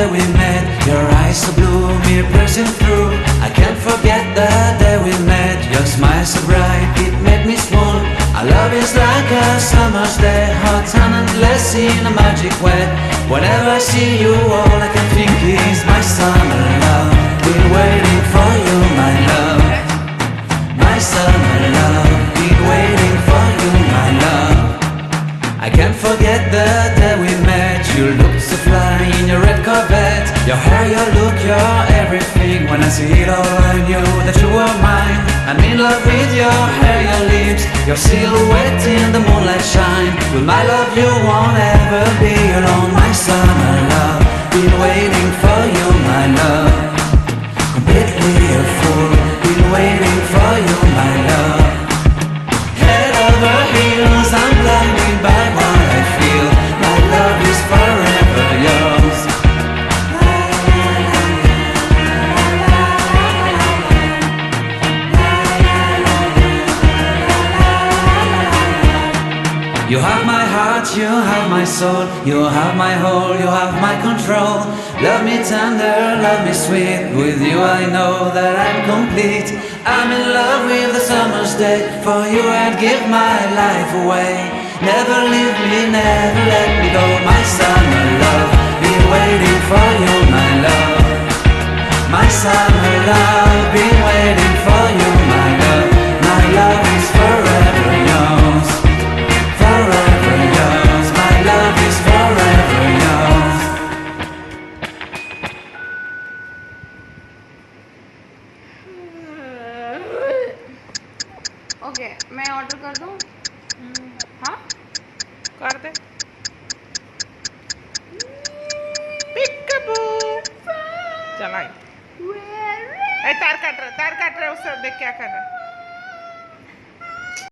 day we met. Your eyes so blue, me piercing through. I can't forget the day we met. Your smile so bright, it made me swoon. Our love is like a summer's day, hot and endless in a magic way. Whenever I see you, all I can think is my summer love. Been waiting for you, my love. My summer love. Been waiting for you, my love. I can't forget the day we met. You looked so fly in your red Corvette. Your hair, your look, your everything. When I see it all, I knew that you were mine. I'm in love with your hair, your lips, your silhouette in the moonlight shine. With my love you won't ever be alone. My summer love, been waiting for you, my love. Completely a fool, been waiting for you, my love. Head over heels, I'm blinded by what I feel. My love is forever yours. You have my heart, you have my soul. You have my whole, you have my control. Love me tender, love me sweet. With you I know that I'm complete. I'm in love with the summer's day. For you I'd give my life away. Never leave me, never let me go. My summer love, been waiting for you, my love. My summer love, been waiting for you, my love. My love is forever yours. Forever yours, my love is forever yours. Okay मैं order कर दूँ हाँ कर दे पिकबू चला तार काट रहा है उससे देख क्या कर रहा है